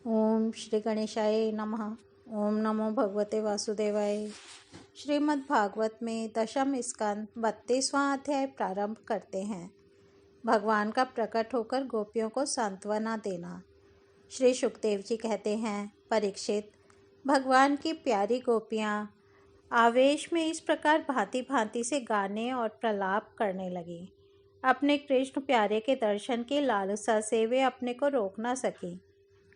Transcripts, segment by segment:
ओम श्री गणेशाय नमः। ओम नमो भगवते वासुदेवाय। श्रीमद् भागवत में दशम स्कंद 32वां अध्याय प्रारंभ करते हैं। भगवान का प्रकट होकर गोपियों को सांत्वना देना। श्री सुखदेव जी कहते हैं, परीक्षित, भगवान की प्यारी गोपियां आवेश में इस प्रकार भांति भांति से गाने और प्रलाप करने लगी। अपने कृष्ण प्यारे के दर्शन की लालसा से वे अपने को रोक न सकी।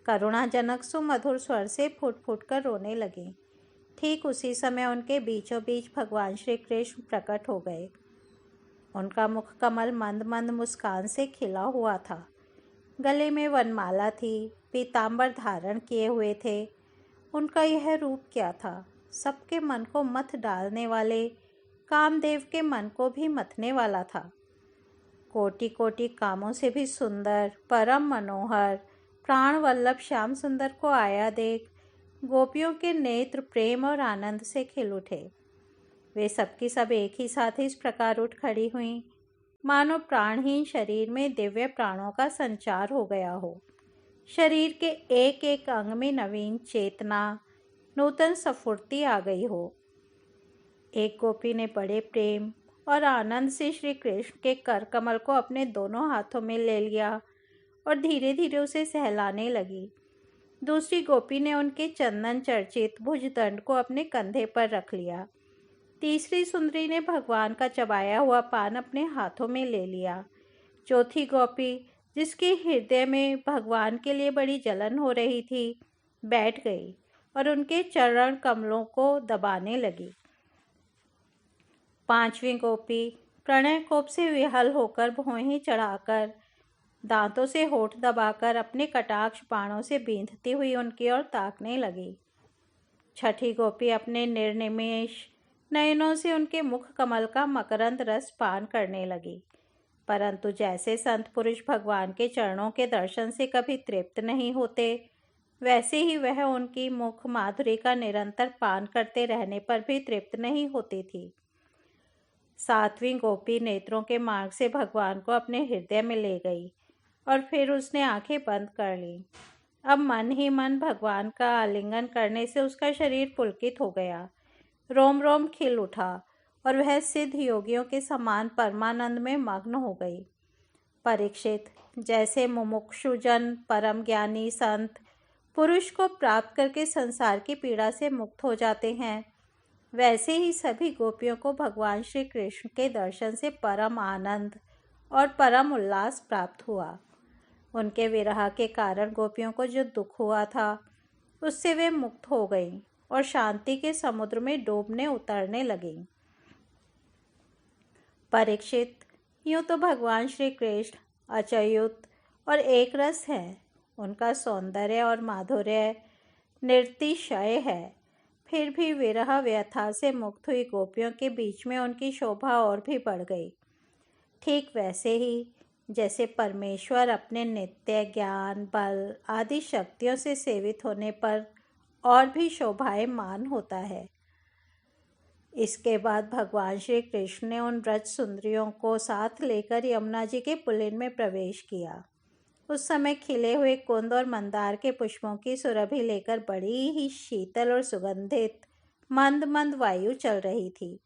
करुणाजनक सुमधुर स्वर से फुट फुट कर रोने लगी। ठीक उसी समय उनके बीचों बीच भगवान श्री कृष्ण प्रकट हो गए। उनका मुख कमल मंद मंद मुस्कान से खिला हुआ था। गले में वनमाला थी, पीतांबर धारण किए हुए थे। उनका यह रूप क्या था? सबके मन को मथ डालने वाले, कामदेव के मन को भी मथने वाला था। कोटि कोटि कामों से भी सुंदर, परम मनोहर, प्राण वल्लभ श्याम सुंदर को आया देख गोपियों के नेत्र प्रेम और आनंद से खिल उठे। वे सबकी सब एक ही साथ इस प्रकार उठ खड़ी हुईं, मानो प्राणहीन शरीर में दिव्य प्राणों का संचार हो गया हो। शरीर के एक एक अंग में नवीन चेतना, नूतन स्फूर्ति आ गई हो। एक गोपी ने बड़े प्रेम और आनंद से श्री कृष्ण के कर कमल को अपने दोनों हाथों में ले लिया और धीरे धीरे उसे सहलाने लगी। दूसरी गोपी ने उनके चंदन चर्चित भुजदंड को अपने कंधे पर रख लिया। तीसरी सुंदरी ने भगवान का चबाया हुआ पान अपने हाथों में ले लिया। चौथी गोपी, जिसके हृदय में भगवान के लिए बड़ी जलन हो रही थी, बैठ गई और उनके चरण कमलों को दबाने लगी। पांचवी गोपी प्रणय कोप से विहल होकर भौहें चढ़ाकर, दांतों से होठ दबाकर अपने कटाक्ष बाणों से बींधती हुई उनकी ओर ताकने लगी। छठी गोपी अपने निर्निमेष नयनों से उनके मुख कमल का मकरंद रस पान करने लगी। परंतु जैसे संत पुरुष भगवान के चरणों के दर्शन से कभी तृप्त नहीं होते, वैसे ही वह उनकी मुख माधुरी का निरंतर पान करते रहने पर भी तृप्त नहीं होती थी। सातवीं गोपी नेत्रों के मार्ग से भगवान को अपने हृदय में ले गई और फिर उसने आंखें बंद कर ली। अब मन ही मन भगवान का आलिंगन करने से उसका शरीर पुलकित हो गया, रोम रोम खिल उठा और वह सिद्ध योगियों के समान परमानंद में मग्न हो गई। परीक्षित, जैसे मुमुक्षुजन परम ज्ञानी संत पुरुष को प्राप्त करके संसार की पीड़ा से मुक्त हो जाते हैं, वैसे ही सभी गोपियों को भगवान श्री कृष्ण के दर्शन से परम आनंद और परम उल्लास प्राप्त हुआ। उनके विरह के कारण गोपियों को जो दुख हुआ था, उससे वे मुक्त हो गईं और शांति के समुद्र में डूबने उतरने लगीं। परीक्षित, यूँ तो भगवान श्री कृष्ण अच्युत और एक रस हैं। उनका सौंदर्य और माधुर्य निर्तिशय है। फिर भी विरह व्यथा से मुक्त हुई गोपियों के बीच में उनकी शोभा और भी बढ़ गई। ठीक वैसे ही जैसे परमेश्वर अपने नित्य ज्ञान, बल आदि शक्तियों से सेवित होने पर और भी शोभायमान होता है। इसके बाद भगवान श्री कृष्ण ने उन व्रज सुंदरियों को साथ लेकर यमुना जी के पुलिन में प्रवेश किया। उस समय खिले हुए कुंद और मंदार के पुष्पों की सुरभि लेकर बड़ी ही शीतल और सुगंधित मंद मंद वायु चल रही थी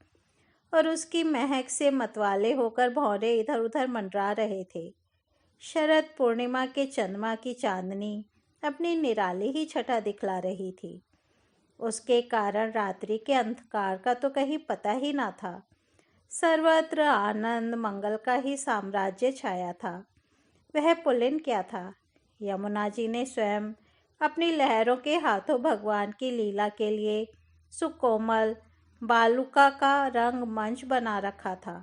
और उसकी महक से मतवाले होकर भौरे इधर उधर मंडरा रहे थे। शरद पूर्णिमा के चंद्रमा की चांदनी अपनी निराली ही छटा दिखला रही थी। उसके कारण रात्रि के अंधकार का तो कहीं पता ही ना था। सर्वत्र आनंद मंगल का ही साम्राज्य छाया था। वह पुलिन क्या था? यमुना जी ने स्वयं अपनी लहरों के हाथों भगवान की लीला के लिए सुकोमल बालुका का रंग मंच बना रखा था।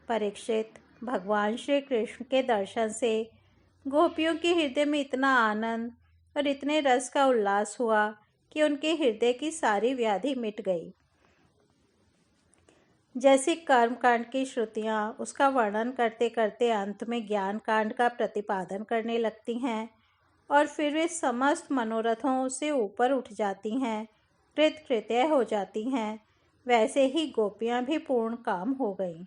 परीक्षित, भगवान श्री कृष्ण के दर्शन से गोपियों के हृदय में इतना आनंद और इतने रस का उल्लास हुआ कि उनके हृदय की सारी व्याधि मिट गई। जैसे कर्म कांड की श्रुतियाँ उसका वर्णन करते करते अंत में ज्ञान कांड का प्रतिपादन करने लगती हैं और फिर वे समस्त मनोरथों से ऊपर उठ जाती हैं, कृतकृत्य हो जाती हैं, वैसे ही गोपियाँ भी पूर्ण काम हो गईं।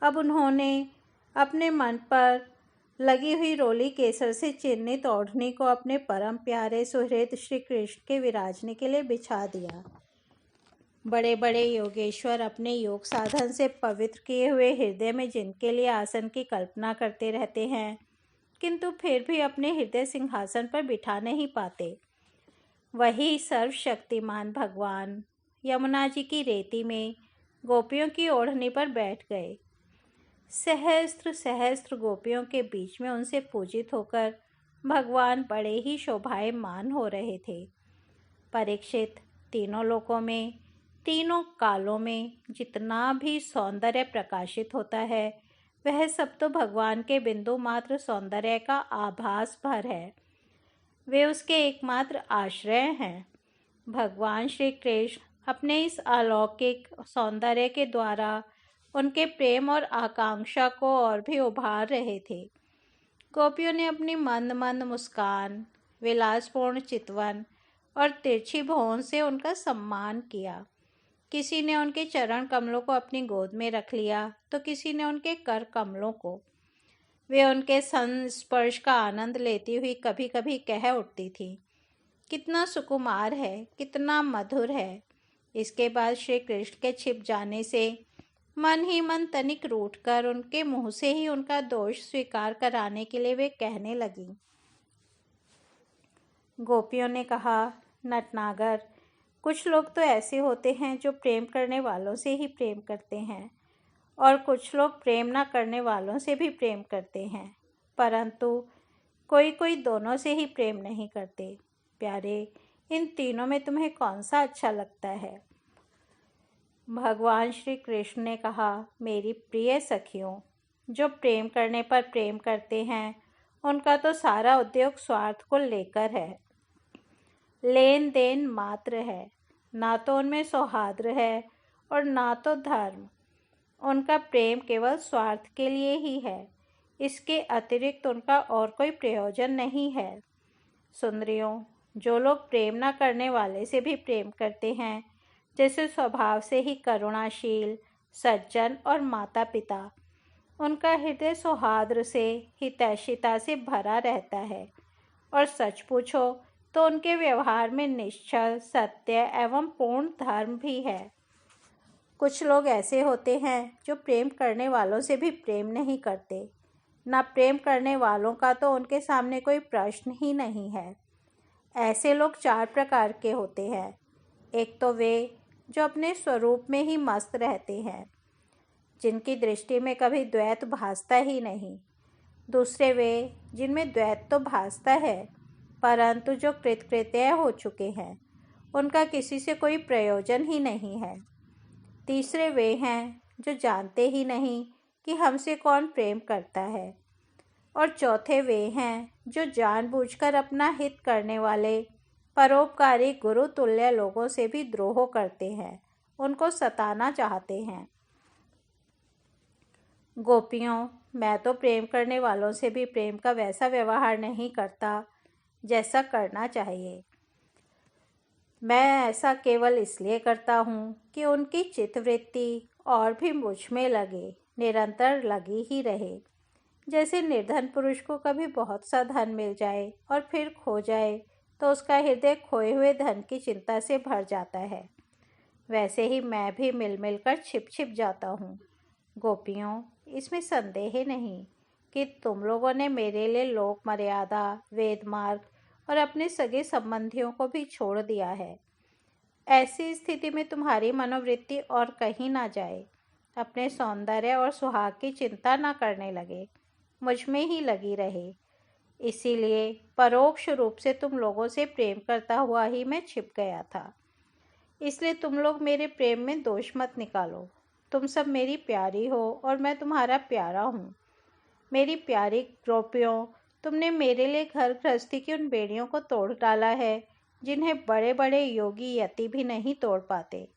अब उन्होंने अपने मन पर लगी हुई रोली केसर से चिन्हित ओढ़नी को अपने परम प्यारे सुहृद श्री कृष्ण के विराजने के लिए बिछा दिया। बड़े बड़े योगेश्वर अपने योग साधन से पवित्र किए हुए हृदय में जिनके लिए आसन की कल्पना करते रहते हैं, किंतु फिर भी अपने हृदय सिंहासन पर बिठा नहीं पाते, वही सर्वशक्तिमान भगवान यमुना जी की रेती में गोपियों की ओढ़नी पर बैठ गए। सहस्त्र सहस्त्र गोपियों के बीच में उनसे पूजित होकर भगवान बड़े ही शोभायमान हो रहे थे। परीक्षित, तीनों लोकों में, तीनों कालों में जितना भी सौंदर्य प्रकाशित होता है, वह सब तो भगवान के बिंदु मात्र सौंदर्य का आभास भर है। वे उसके एकमात्र आश्रय हैं। भगवान श्री कृष्ण अपने इस अलौकिक सौंदर्य के द्वारा उनके प्रेम और आकांक्षा को और भी उभार रहे थे। गोपियों ने अपनी मंद मंद मुस्कान, विलासपूर्ण चितवन और तिरछी भौं से उनका सम्मान किया। किसी ने उनके चरण कमलों को अपनी गोद में रख लिया, तो किसी ने उनके कर कमलों को। वे उनके संस्पर्श का आनंद लेती हुई कभी कभी कह उठती थी, कितना सुकुमार है, कितना मधुर है। इसके बाद श्री कृष्ण के छिप जाने से मन ही मन तनिक रूठकर उनके मुंह से ही उनका दोष स्वीकार कराने के लिए वे कहने लगी। गोपियों ने कहा, नटनागर, कुछ लोग तो ऐसे होते हैं जो प्रेम करने वालों से ही प्रेम करते हैं, और कुछ लोग प्रेम न करने वालों से भी प्रेम करते हैं, परंतु कोई कोई दोनों से ही प्रेम नहीं करते। प्यारे, इन तीनों में तुम्हें कौन सा अच्छा लगता है? भगवान श्री कृष्ण ने कहा, मेरी प्रिय सखियों, जो प्रेम करने पर प्रेम करते हैं, उनका तो सारा उद्योग स्वार्थ को लेकर है, लेन देन मात्र है। ना तो उनमें सौहार्द्र है और ना तो धर्म। उनका प्रेम केवल स्वार्थ के लिए ही है, इसके अतिरिक्त उनका और कोई प्रयोजन नहीं है। सुंदरियों, जो लोग प्रेम न करने वाले से भी प्रेम करते हैं, जैसे स्वभाव से ही करुणाशील, सज्जन और माता पिता, उनका हृदय सौहार्द्र से, हितैषिता से भरा रहता है, और सच पूछो तो उनके व्यवहार में निश्चल, सत्य एवं पूर्ण धर्म भी है। कुछ लोग ऐसे होते हैं जो प्रेम करने वालों से भी प्रेम नहीं करते। ना प्रेम करने वालों का तो उनके सामने कोई प्रश्न ही नहीं है। ऐसे लोग चार प्रकार के होते हैं। एक तो वे जो अपने स्वरूप में ही मस्त रहते हैं, जिनकी दृष्टि में कभी द्वैत भासता ही नहीं। दूसरे वे जिनमें द्वैत तो भासता है, परंतु जो कृतकृत्य हो चुके हैं, उनका किसी से कोई प्रयोजन ही नहीं है। तीसरे वे हैं जो जानते ही नहीं कि हमसे कौन प्रेम करता है। और चौथे वे हैं जो जानबूझकर अपना हित करने वाले परोपकारी गुरु तुल्य लोगों से भी द्रोह करते हैं, उनको सताना चाहते हैं। गोपियों, मैं तो प्रेम करने वालों से भी प्रेम का वैसा व्यवहार नहीं करता जैसा करना चाहिए। मैं ऐसा केवल इसलिए करता हूँ कि उनकी चित्तवृत्ति और भी मुझ में लगे, निरंतर लगी ही रहे। जैसे निर्धन पुरुष को कभी बहुत सा धन मिल जाए और फिर खो जाए तो उसका हृदय खोए हुए धन की चिंता से भर जाता है, वैसे ही मैं भी मिल मिलकर छिप छिप जाता हूँ। गोपियों, इसमें संदेह नहीं कि तुम लोगों ने मेरे लिए लोक मर्यादा, वेद मार्ग और अपने सगे संबंधियों को भी छोड़ दिया है। ऐसी स्थिति में तुम्हारी मनोवृत्ति और कहीं ना जाए, अपने सौंदर्य और सुहाग की चिंता ना करने लगे, मुझ में ही लगी रहे। इसीलिए परोक्ष रूप से तुम लोगों से प्रेम करता हुआ ही मैं छिप गया था। इसलिए तुम लोग मेरे प्रेम में दोष मत निकालो। तुम सब मेरी प्यारी हो और मैं तुम्हारा प्यारा हूँ। मेरी प्यारी गोपियों, तुमने मेरे लिए घर गृहस्थी की उन बेड़ियों को तोड़ डाला है जिन्हें बड़े बड़े योगी यति भी नहीं तोड़ पाते।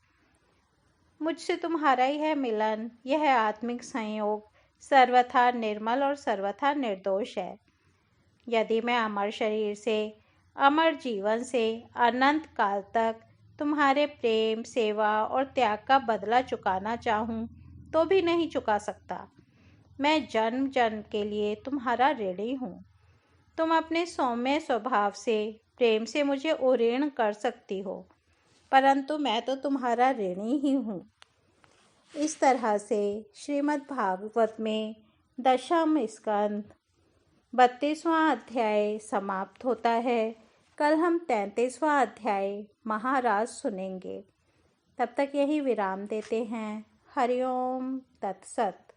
मुझसे तुम्हारा यह मिलन, यह आत्मिक संयोग सर्वथा निर्मल और सर्वथा निर्दोष है। यदि मैं अमर शरीर से, अमर जीवन से अनंत काल तक तुम्हारे प्रेम, सेवा और त्याग का बदला चुकाना चाहूँ तो भी नहीं चुका सकता। मैं जन्म जन्म के लिए तुम्हारा ऋणी हूँ। तुम अपने सौम्य स्वभाव से प्रेम से मुझे उऋण कर सकती हो, परंतु मैं तो तुम्हारा ऋणी ही हूँ। इस तरह से श्रीमद् भागवत में दशम स्कंद 32वां अध्याय समाप्त होता है। कल हम 33वां अध्याय महाराज सुनेंगे। तब तक यही विराम देते हैं। हरिओम तत्सत।